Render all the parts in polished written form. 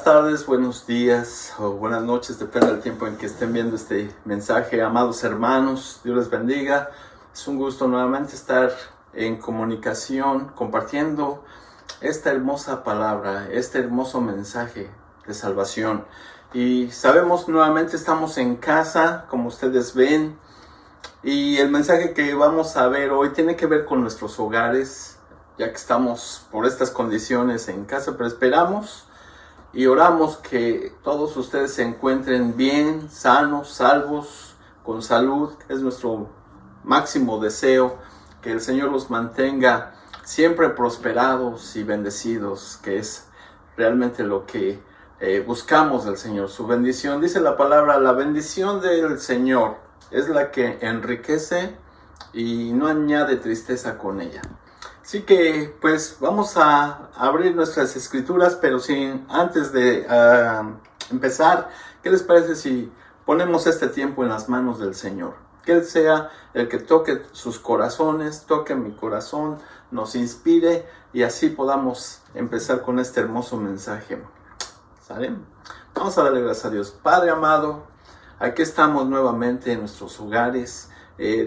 Buenas tardes, buenos días o buenas noches, depende del tiempo en que estén viendo este mensaje. Amados hermanos, Dios les bendiga. Es un gusto nuevamente estar en comunicación, compartiendo esta hermosa palabra, este hermoso mensaje de salvación. Y sabemos, nuevamente estamos en casa, como ustedes ven, y el mensaje que vamos a ver hoy tiene que ver con nuestros hogares, ya que estamos por estas condiciones en casa, pero esperamos y oramos que todos ustedes se encuentren bien, sanos, salvos, con salud. Es nuestro máximo deseo, que el Señor los mantenga siempre prosperados y bendecidos, que es realmente lo que buscamos del Señor, su bendición. Dice la palabra, la bendición del Señor es la que enriquece y no añade tristeza con ella. Así que pues vamos a abrir nuestras escrituras, pero sin antes de empezar, ¿qué les parece si ponemos este tiempo en las manos del Señor? Que Él sea el que toque sus corazones, toque mi corazón, nos inspire y así podamos empezar con este hermoso mensaje. ¿Sale? Vamos a darle gracias a Dios. Padre amado, aquí estamos nuevamente en nuestros hogares,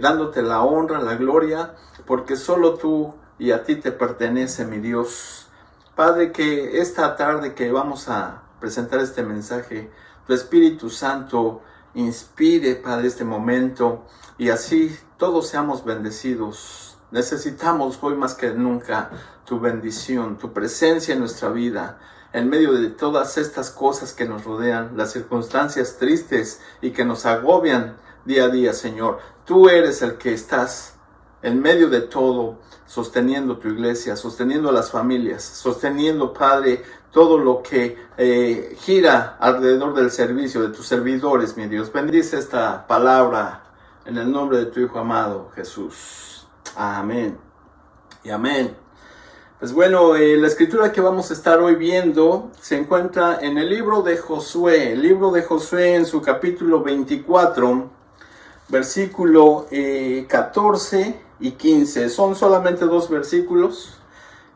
dándote la honra, la gloria, porque solo tú y a ti te pertenece, mi Dios. Padre, que esta tarde que vamos a presentar este mensaje, tu Espíritu Santo inspire, Padre, este momento, y así todos seamos bendecidos. Necesitamos hoy más que nunca tu bendición, tu presencia en nuestra vida, en medio de todas estas cosas que nos rodean, las circunstancias tristes y que nos agobian día a día, Señor. Tú eres el que estás en medio de todo, sosteniendo tu iglesia, sosteniendo a las familias, sosteniendo, Padre, todo lo que gira alrededor del servicio de tus servidores, mi Dios. Bendice esta palabra en el nombre de tu Hijo amado, Jesús. Amén y amén. Pues bueno, la escritura que vamos a estar hoy viendo se encuentra en el libro de Josué en su capítulo 24, versículo 14 y 15. Son solamente 2 versículos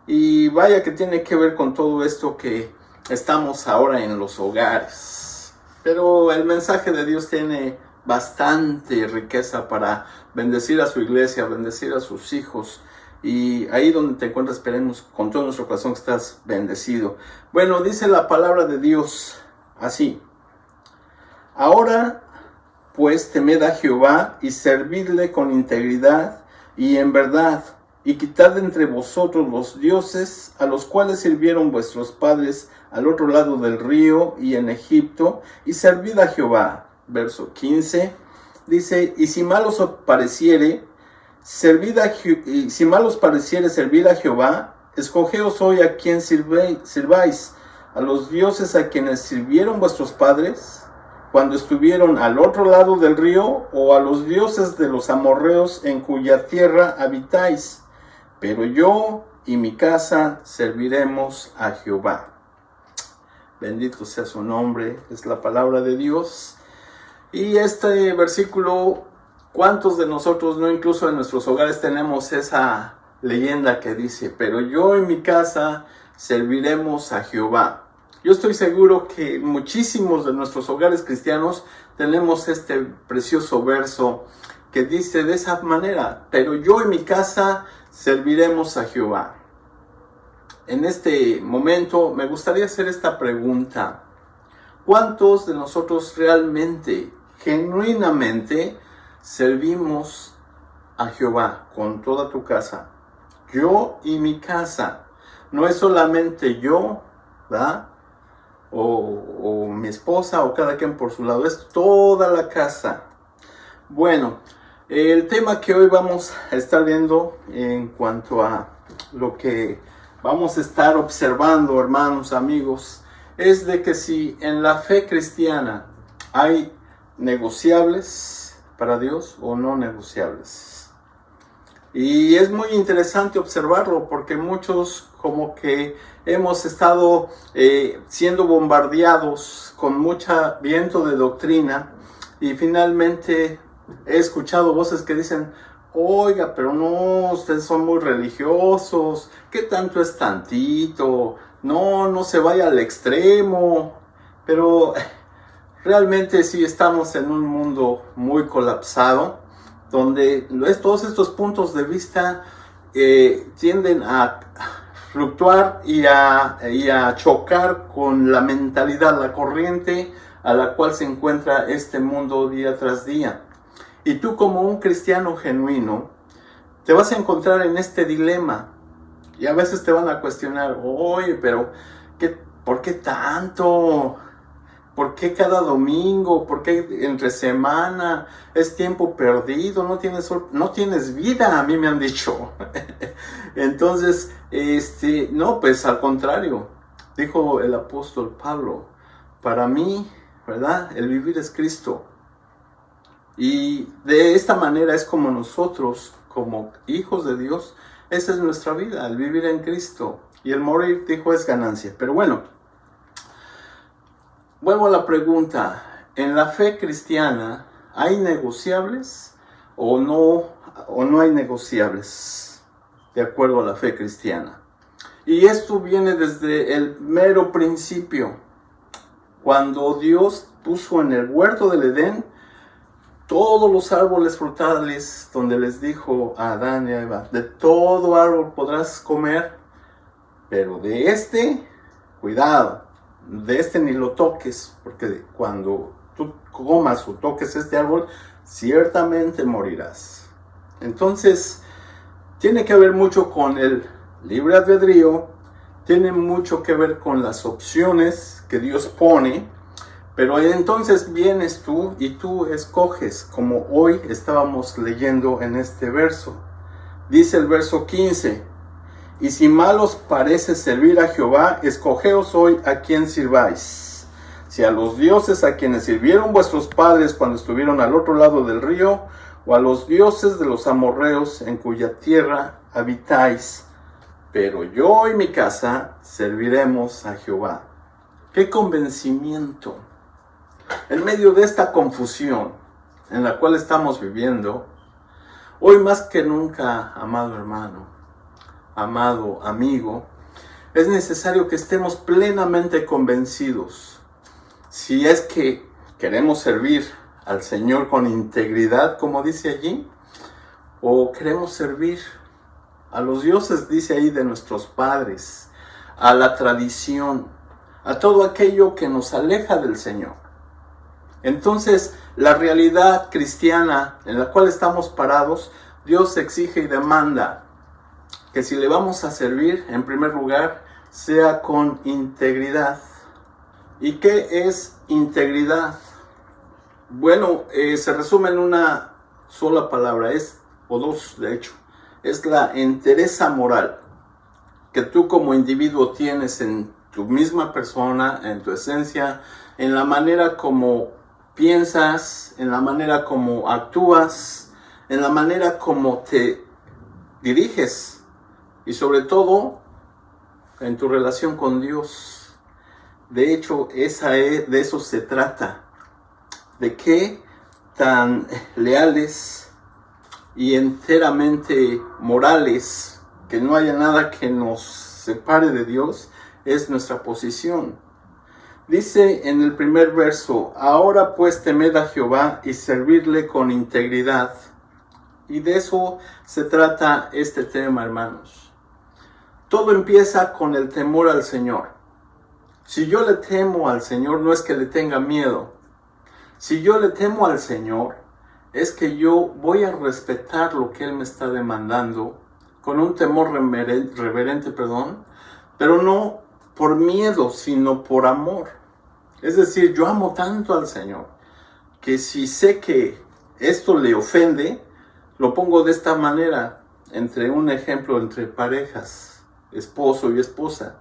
y vaya que tiene que ver con todo esto que estamos ahora en los hogares. Pero el mensaje de Dios tiene bastante riqueza para bendecir a su iglesia, bendecir a sus hijos. Y ahí donde te encuentras, esperemos con todo nuestro corazón que estás bendecido. Bueno, dice la palabra de Dios así: ahora pues temed a Jehová y servidle con integridad y en verdad, y quitad de entre vosotros los dioses a los cuales sirvieron vuestros padres al otro lado del río y en Egipto, y servid a Jehová. Verso 15 dice: y si mal os pareciere servid a Jehová, escogeos hoy a quien sirváis, a los dioses a quienes sirvieron vuestros padres cuando estuvieron al otro lado del río, o a los dioses de los amorreos en cuya tierra habitáis. Pero yo y mi casa serviremos a Jehová. Bendito sea su nombre, es la palabra de Dios. Y este versículo, ¿cuántos de nosotros no incluso en nuestros hogares tenemos esa leyenda que dice: pero yo y mi casa serviremos a Jehová? Yo estoy seguro que muchísimos de nuestros hogares cristianos tenemos este precioso verso que dice de esa manera: pero yo y mi casa serviremos a Jehová. En este momento me gustaría hacer esta pregunta: ¿cuántos de nosotros realmente, genuinamente, servimos a Jehová con toda tu casa? Yo y mi casa. No es solamente yo, ¿verdad? O mi esposa, o cada quien por su lado, es toda la casa. Bueno, el tema que hoy vamos a estar viendo en cuanto a lo que vamos a estar observando, hermanos, amigos, es de que si en la fe cristiana hay negociables para Dios o no negociables. Y es muy interesante observarlo, porque muchos como que hemos estado siendo bombardeados con mucho viento de doctrina, y finalmente he escuchado voces que dicen: oiga, pero no, ustedes son muy religiosos, ¿qué tanto es tantito? no se vaya al extremo, pero realmente sí estamos en un mundo muy colapsado, donde todos estos puntos de vista tienden a fluctuar y a chocar con la mentalidad, la corriente a la cual se encuentra este mundo día tras día. Y tú, como un cristiano genuino, te vas a encontrar en este dilema. Y a veces te van a cuestionar, oye, pero ¿por qué tanto? ¿Por qué cada domingo? ¿Por qué entre semana? Es tiempo perdido, no tienes vida, a mí me han dicho. Entonces, no, pues al contrario, dijo el apóstol Pablo, para mí, ¿verdad? El vivir es Cristo. Y de esta manera es como nosotros, como hijos de Dios, esa es nuestra vida, el vivir en Cristo. Y el morir, dijo, es ganancia. Pero bueno, vuelvo a la pregunta. ¿En la fe cristiana hay negociables o no hay negociables de acuerdo a la fe cristiana? Y esto viene desde el mero principio. Cuando Dios puso en el huerto del Edén todos los árboles frutales, donde les dijo a Adán y a Eva, de todo árbol podrás comer, pero de cuidado, de ni lo toques, porque cuando tú comas o toques este árbol, ciertamente morirás. Entonces, tiene que ver mucho con el libre albedrío, tiene mucho que ver con las opciones que Dios pone. Pero entonces vienes tú y tú escoges, como hoy estábamos leyendo en este verso. Dice el verso 15, y si mal os parece servir a Jehová, escogeos hoy a quién sirváis. Si a los dioses a quienes sirvieron vuestros padres cuando estuvieron al otro lado del río, o a los dioses de los amorreos en cuya tierra habitáis. Pero yo y mi casa serviremos a Jehová. ¡Qué convencimiento! En medio de esta confusión en la cual estamos viviendo, hoy más que nunca, amado hermano, amado amigo, es necesario que estemos plenamente convencidos. Si es que queremos servir al Señor con integridad, como dice allí, o queremos servir a los dioses, dice ahí, de nuestros padres, a la tradición, a todo aquello que nos aleja del Señor. Entonces, la realidad cristiana en la cual estamos parados, Dios exige y demanda que si le vamos a servir, en primer lugar, sea con integridad. ¿Y qué es integridad? Bueno, se resume en una sola palabra, o dos de hecho, es la entereza moral que tú como individuo tienes en tu misma persona, en tu esencia, en la manera como piensas, en la manera como actúas, en la manera como te diriges y sobre todo en tu relación con Dios. De hecho, de eso se trata, de qué tan leales y enteramente morales, que no haya nada que nos separe de Dios, es nuestra posición. Dice en el primer verso, ahora pues temed a Jehová y servidle con integridad. Y de eso se trata este tema, hermanos. Todo empieza con el temor al Señor. Si yo le temo al Señor, no es que le tenga miedo. Si yo le temo al Señor, es que yo voy a respetar lo que Él me está demandando, con un temor reverente, pero no por miedo, sino por amor. Es decir, yo amo tanto al Señor, que si sé que esto le ofende, lo pongo de esta manera, un ejemplo entre parejas, esposo y esposa.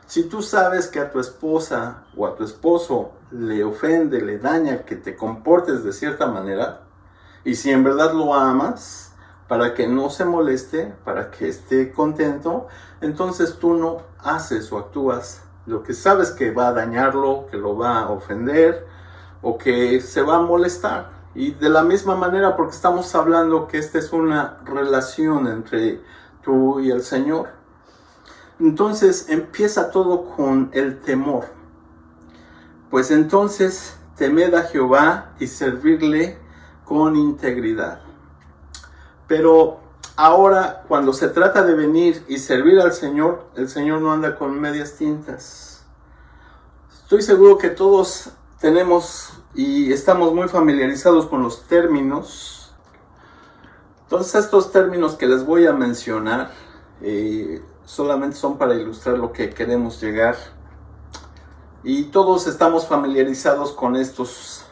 Si tú sabes que a tu esposa o a tu esposo le ofende, le daña que te comportes de cierta manera, y si en verdad lo amas, para que no se moleste, para que esté contento, entonces tú no haces o actúas lo que sabes que va a dañarlo, que lo va a ofender o que se va a molestar. Y de la misma manera, porque estamos hablando que esta es una relación entre tú y el Señor. Entonces empieza todo con el temor. Pues entonces temed a Jehová y servirle con integridad. Pero ahora, cuando se trata de venir y servir al Señor, el Señor no anda con medias tintas. Estoy seguro que todos tenemos y estamos muy familiarizados con los términos. Entonces, estos términos que les voy a mencionar solamente son para ilustrar lo que queremos llegar. Y todos estamos familiarizados con estos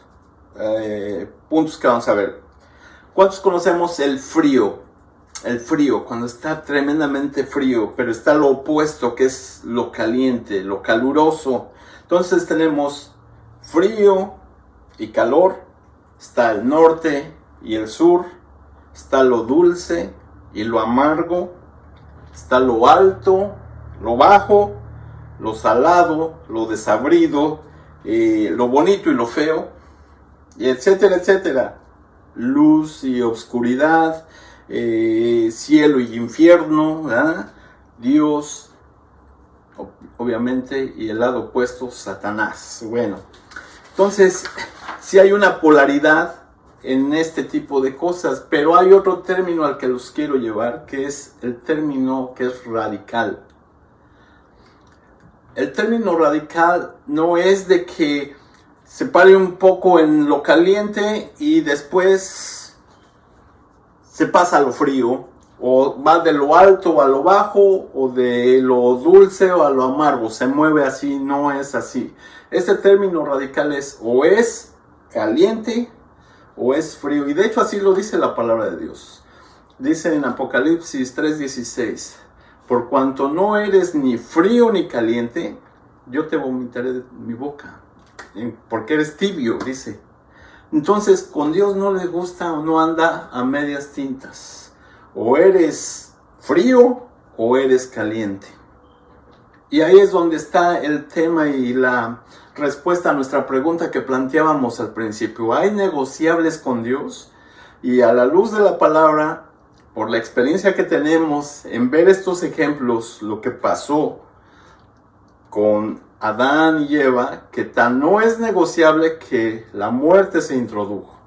puntos que vamos a ver. ¿Cuántos conocemos el frío? El frío, cuando está tremendamente frío, pero está lo opuesto, que es lo caliente, lo caluroso. Entonces tenemos frío y calor, está el norte y el sur, está lo dulce y lo amargo, está lo alto, lo bajo, lo salado, lo desabrido, lo bonito y lo feo, y etcétera, etcétera. Luz y oscuridad, cielo y infierno, ¿verdad? Dios, obviamente, y el lado opuesto, Satanás. Bueno, entonces, sí hay una polaridad en este tipo de cosas, pero hay otro término al que los quiero llevar, que es el término que es radical. El término radical no es de que se pare un poco en lo caliente y después se pasa a lo frío, o va de lo alto a lo bajo, o de lo dulce o a lo amargo, se mueve así, no es así. Este término radical es o es caliente o es frío, y de hecho así lo dice la palabra de Dios. Dice en Apocalipsis 3:16, por cuanto no eres ni frío ni caliente, yo te vomitaré de mi boca, porque eres tibio, dice. Entonces, con Dios no le gusta o no anda a medias tintas. O eres frío o eres caliente. Y ahí es donde está el tema y la respuesta a nuestra pregunta que planteábamos al principio. ¿Hay negociables con Dios? Y a la luz de la palabra, por la experiencia que tenemos en ver estos ejemplos, lo que pasó con Adán y Eva, que tan no es negociable que la muerte se introdujo.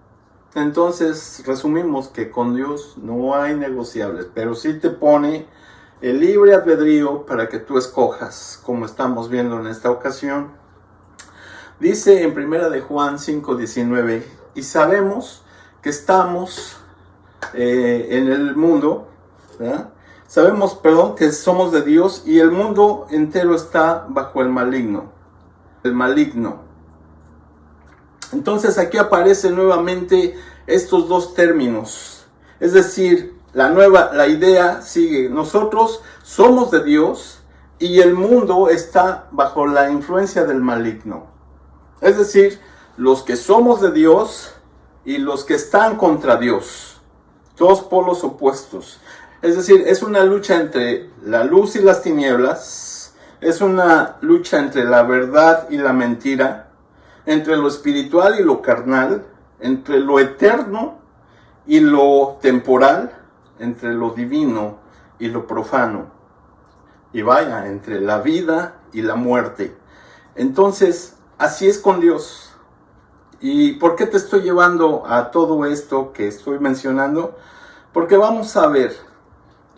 Entonces resumimos que con Dios no hay negociables, pero sí te pone el libre albedrío para que tú escojas, como estamos viendo en esta ocasión. Dice en 1 de Juan 5:19, y sabemos que estamos en el mundo, ¿verdad? Sabemos, que somos de Dios y el mundo entero está bajo el maligno. El maligno. Entonces aquí aparecen nuevamente estos dos términos. Es decir, la idea sigue. Nosotros somos de Dios y el mundo está bajo la influencia del maligno. Es decir, los que somos de Dios y los que están contra Dios. Dos polos opuestos. Es decir, es una lucha entre la luz y las tinieblas, es una lucha entre la verdad y la mentira, entre lo espiritual y lo carnal, entre lo eterno y lo temporal, entre lo divino y lo profano. Y vaya, entre la vida y la muerte. Entonces, así es con Dios. ¿Y por qué te estoy llevando a todo esto que estoy mencionando? Porque vamos a ver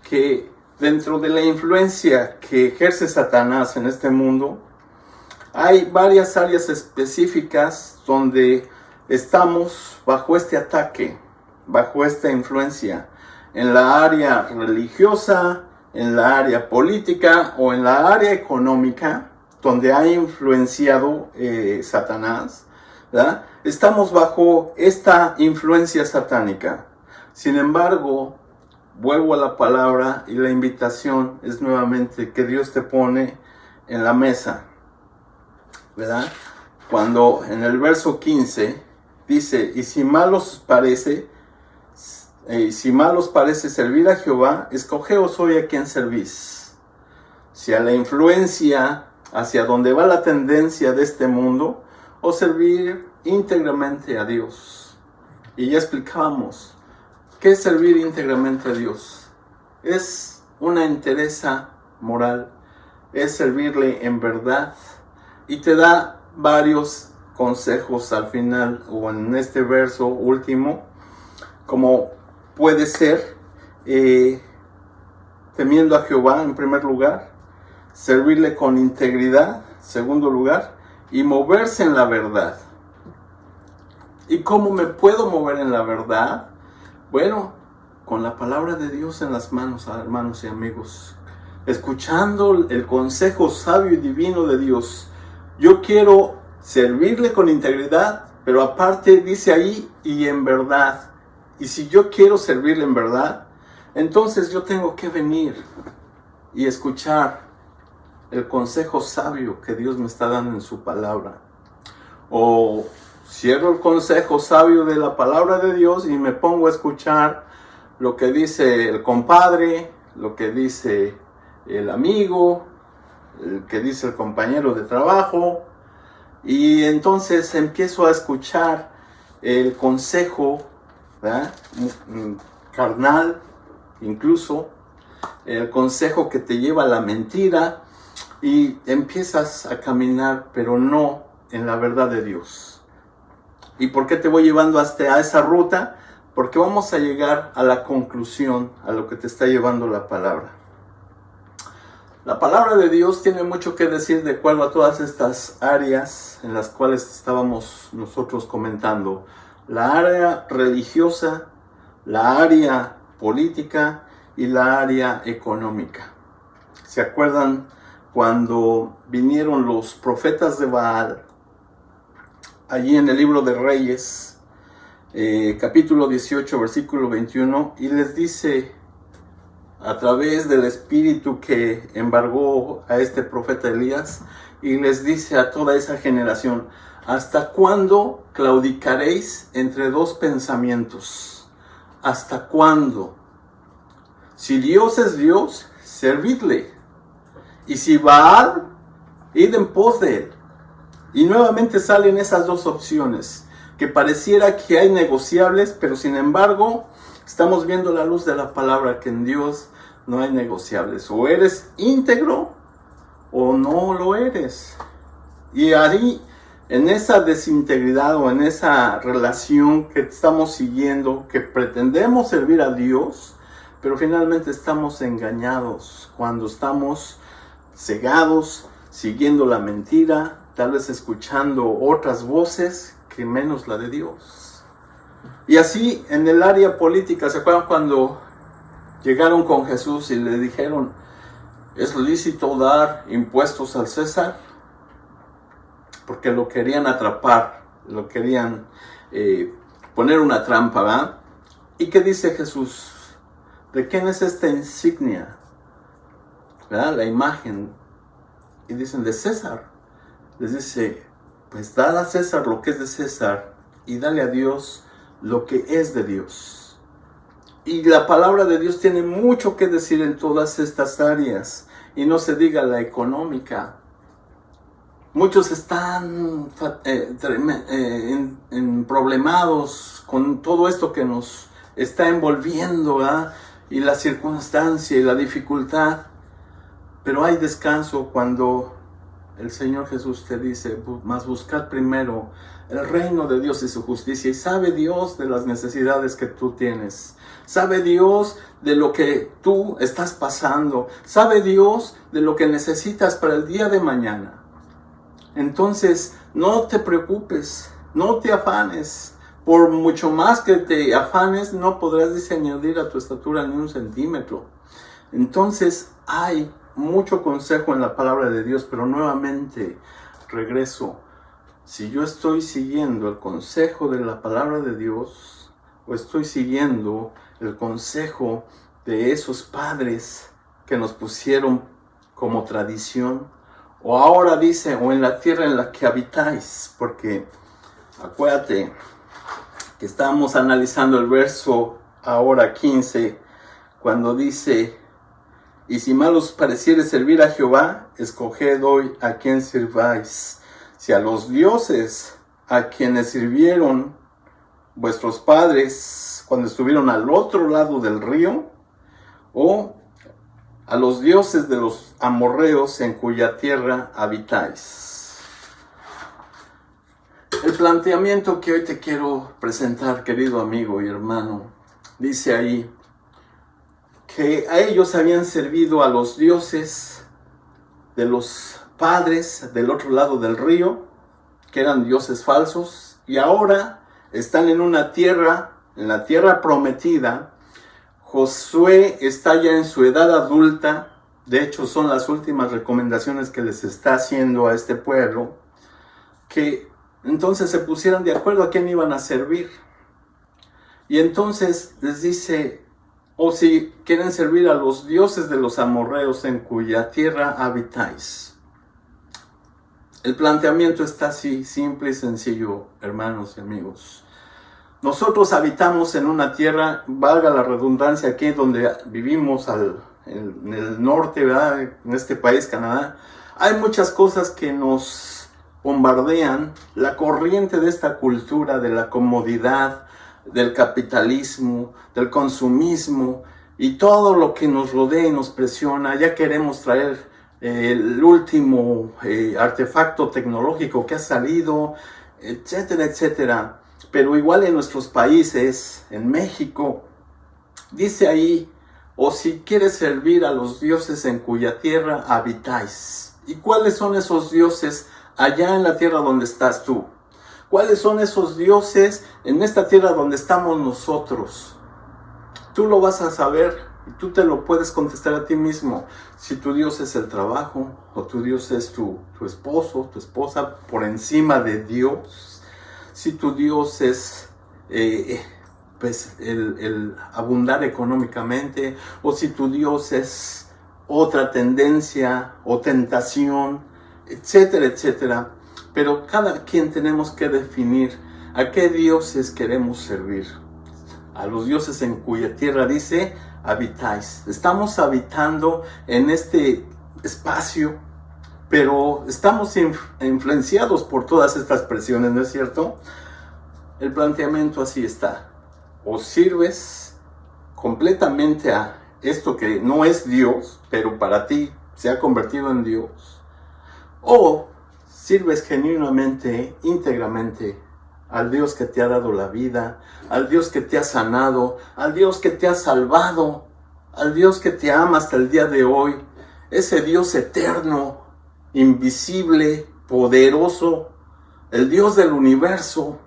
que dentro de la influencia que ejerce Satanás en este mundo, hay varias áreas específicas donde estamos bajo este ataque, bajo esta influencia, en la área religiosa, en la área política o en la área económica, donde ha influenciado Satanás, ¿verdad? Estamos bajo esta influencia satánica. Sin embargo, vuelvo a la palabra y la invitación es nuevamente que Dios te pone en la mesa, ¿verdad? Cuando en el verso 15 dice, y si mal os parece servir a Jehová, escogeos hoy a quien servís. Si a la influencia hacia donde va la tendencia de este mundo, o servir íntegramente a Dios. Y ya explicábamos, ¿qué es servir íntegramente a Dios? Es una entereza moral, es servirle en verdad. Y te da varios consejos al final, o en este verso último, como puede ser temiendo a Jehová en primer lugar, servirle con integridad, segundo lugar, y moverse en la verdad. ¿Y cómo me puedo mover en la verdad? Bueno, con la palabra de Dios en las manos, hermanos y amigos, escuchando el consejo sabio y divino de Dios. Yo quiero servirle con integridad, pero aparte dice ahí, y en verdad. Y si yo quiero servirle en verdad, entonces yo tengo que venir y escuchar el consejo sabio que Dios me está dando en su palabra. O cierro el consejo sabio de la palabra de Dios y me pongo a escuchar lo que dice el compadre, lo que dice el amigo, el que dice el compañero de trabajo. Y entonces empiezo a escuchar el consejo, ¿verdad?, carnal, incluso el consejo que te lleva a la mentira, y empiezas a caminar, pero no en la verdad de Dios. ¿Y por qué te voy llevando hasta esa ruta? Porque vamos a llegar a la conclusión, a lo que te está llevando la palabra. La palabra de Dios tiene mucho que decir de acuerdo a todas estas áreas en las cuales estábamos nosotros comentando. La área religiosa, la área política y la área económica. ¿Se acuerdan cuando vinieron los profetas de Baal? Allí en el libro de Reyes, capítulo 18, versículo 21, y les dice, a través del espíritu que embargó a este profeta Elías, y les dice a toda esa generación: ¿hasta cuándo claudicaréis entre dos pensamientos? ¿Hasta cuándo? Si Dios es Dios, servidle. Y si Baal, id en pos de él. Y nuevamente salen esas dos opciones, que pareciera que hay negociables, pero sin embargo, estamos viendo la luz de la palabra, que en Dios no hay negociables. O eres íntegro o no lo eres. Y ahí, en esa desintegridad o en esa relación que estamos siguiendo, que pretendemos servir a Dios, pero finalmente estamos engañados cuando estamos cegados, siguiendo la mentira, tal vez escuchando otras voces que menos la de Dios. Y así en el área política, ¿se acuerdan cuando llegaron con Jesús y le dijeron: ¿es lícito dar impuestos al César? Porque lo querían atrapar, lo querían poner una trampa, ¿verdad? ¿Y qué dice Jesús? ¿De quién es esta insignia? ¿Verdad? La imagen. Y dicen: de César. Les dice: pues dad a César lo que es de César y dale a Dios lo que es de Dios. Y la palabra de Dios tiene mucho que decir en todas estas áreas, y no se diga la económica. Muchos están problemados con todo esto que nos está envolviendo, ¿verdad?, y la circunstancia y la dificultad. Pero hay descanso cuando el Señor Jesús te dice: mas buscad primero el reino de Dios y su justicia. Y sabe Dios de las necesidades que tú tienes. Sabe Dios de lo que tú estás pasando. Sabe Dios de lo que necesitas para el día de mañana. Entonces, no te preocupes, no te afanes. Por mucho más que te afanes, no podrás añadir a tu estatura ni un centímetro. Entonces, hay mucho consejo en la palabra de Dios, pero nuevamente regreso. Si yo estoy siguiendo el consejo de la palabra de Dios, o estoy siguiendo el consejo de esos padres que nos pusieron como tradición, o ahora dice, o en la tierra en la que habitáis, porque acuérdate que estamos analizando el verso ahora 15, cuando dice: y si mal os pareciere servir a Jehová, escoged hoy a quien sirváis, si a los dioses a quienes sirvieron vuestros padres cuando estuvieron al otro lado del río, o a los dioses de los amorreos en cuya tierra habitáis. El planteamiento que hoy te quiero presentar, querido amigo y hermano, dice ahí que a ellos habían servido a los dioses de los padres del otro lado del río, que eran dioses falsos, y ahora están en una tierra, en la tierra prometida. Josué está ya en su edad adulta. De hecho, son las últimas recomendaciones que les está haciendo a este pueblo, que entonces se pusieran de acuerdo a quién iban a servir. Y entonces les dice, o si quieren servir a los dioses de los amorreos en cuya tierra habitáis. El planteamiento está así, simple y sencillo, hermanos y amigos. Nosotros habitamos en una tierra, valga la redundancia, aquí donde vivimos en el norte, ¿verdad? En este país, Canadá. Hay muchas cosas que nos bombardean. La corriente de esta cultura, de la comodidad, del capitalismo, del consumismo y todo lo que nos rodea y nos presiona. Ya queremos traer el último artefacto tecnológico que ha salido, etcétera, etcétera. Pero igual en nuestros países, en México, dice ahí, o si quieres servir a los dioses en cuya tierra habitáis. ¿Y cuáles son esos dioses allá en la tierra donde estás tú? ¿Cuáles son esos dioses en esta tierra donde estamos nosotros? Tú lo vas a saber y tú te lo puedes contestar a ti mismo. Si tu Dios es el trabajo, o tu Dios es tu esposo, tu esposa, por encima de Dios. Si tu Dios es pues el abundar económicamente, o si tu Dios es otra tendencia o tentación, etcétera, etcétera. Pero cada quien tenemos que definir a qué dioses queremos servir. A los dioses en cuya tierra, dice, habitáis. Estamos habitando en este espacio, pero estamos influenciados por todas estas presiones, ¿no es cierto? El planteamiento así está. O sirves completamente a esto que no es Dios, pero para ti se ha convertido en Dios. O sirves genuinamente, íntegramente al Dios que te ha dado la vida, al Dios que te ha sanado, al Dios que te ha salvado, al Dios que te ama hasta el día de hoy. Ese Dios eterno, invisible, poderoso, el Dios del universo,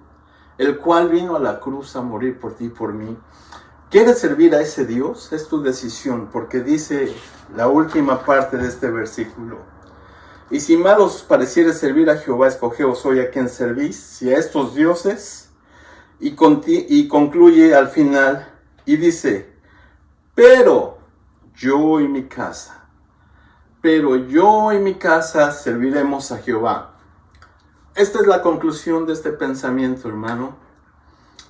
el cual vino a la cruz a morir por ti y por mí. ¿Quieres servir a ese Dios? Es tu decisión, porque dice la última parte de este versículo. Y si mal os pareciere servir a Jehová, escogeos hoy a quien servís, si a estos dioses, y concluye al final, y dice, pero yo y mi casa serviremos a Jehová. Esta es la conclusión de este pensamiento, hermano,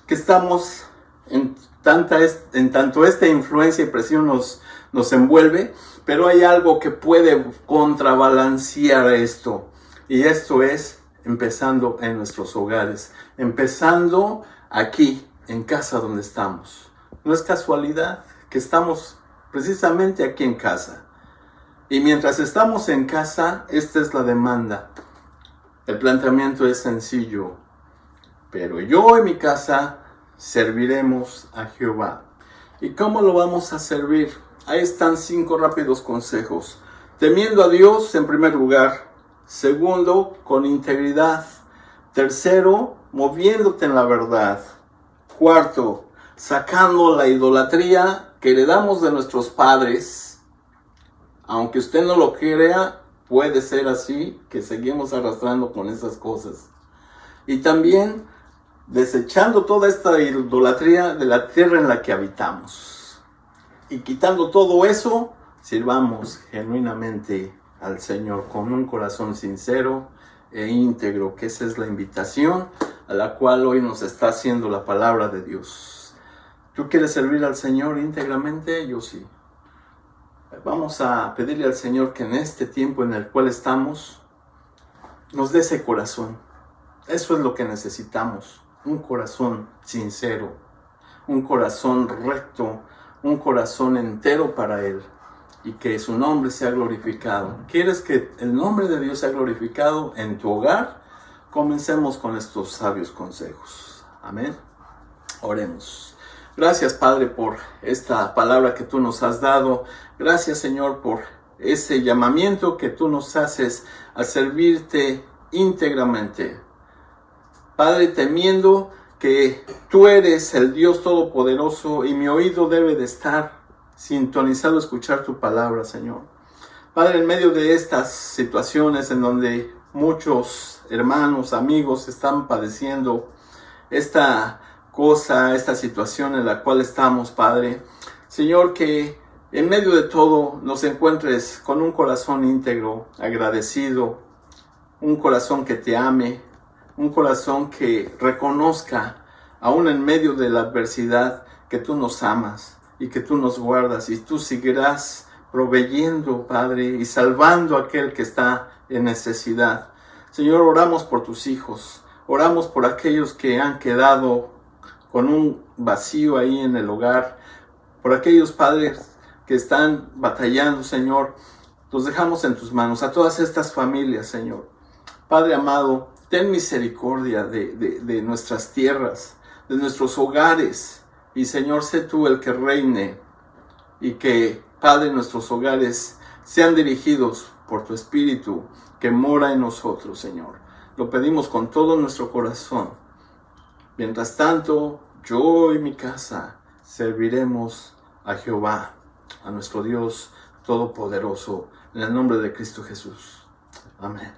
que estamos en tanto esta influencia y presión nos envuelve, pero hay algo que puede contrabalancear esto, y esto es empezando en nuestros hogares, empezando aquí, en casa donde estamos. No es casualidad que estamos precisamente aquí en casa. Y mientras estamos en casa, esta es la demanda. El planteamiento es sencillo. Pero yo y mi casa serviremos a Jehová. ¿Y cómo lo vamos a servir? Ahí están 5 rápidos consejos. Temiendo a Dios en primer lugar. Segundo, con integridad. Tercero, moviéndote en la verdad. Cuarto, sacando la idolatría que heredamos de nuestros padres. Aunque usted no lo crea, puede ser así, que seguimos arrastrando con esas cosas. Y también desechando toda esta idolatría de la tierra en la que habitamos. Y quitando todo eso, sirvamos genuinamente al Señor con un corazón sincero e íntegro, que esa es la invitación a la cual hoy nos está haciendo la palabra de Dios. ¿Tú quieres servir al Señor íntegramente? Yo sí. Vamos a pedirle al Señor que en este tiempo en el cual estamos, nos dé ese corazón. Eso es lo que necesitamos. Un corazón sincero, un corazón recto, un corazón entero para Él. y que su nombre sea glorificado. ¿Quieres que el nombre de Dios sea glorificado en tu hogar? Comencemos con estos sabios consejos. Amén. Oremos. Gracias, Padre, por esta palabra que tú nos has dado. Gracias, Señor, por ese llamamiento que tú nos haces a servirte íntegramente. Padre, temiendo que tú eres el Dios Todopoderoso y mi oído debe de estar sintonizado a escuchar tu palabra, Señor. Padre, en medio de estas situaciones en donde muchos hermanos, amigos están padeciendo esta situación en la cual estamos, Padre, Señor, que en medio de todo nos encuentres con un corazón íntegro, agradecido, un corazón que te ame, un corazón que reconozca, aún en medio de la adversidad, que tú nos amas y que tú nos guardas y tú seguirás proveyendo, Padre, y salvando a aquel que está en necesidad. Señor, oramos por tus hijos, oramos por aquellos que han quedado con un vacío ahí en el hogar, por aquellos padres que están batallando, Señor, los dejamos en tus manos, a todas estas familias, Señor. Padre amado, ten misericordia de nuestras tierras, de nuestros hogares. Y Señor, sé tú el que reine y que, Padre, nuestros hogares sean dirigidos por tu Espíritu que mora en nosotros, Señor. Lo pedimos con todo nuestro corazón. Mientras tanto, yo y mi casa serviremos a Jehová, a nuestro Dios Todopoderoso, en el nombre de Cristo Jesús. Amén.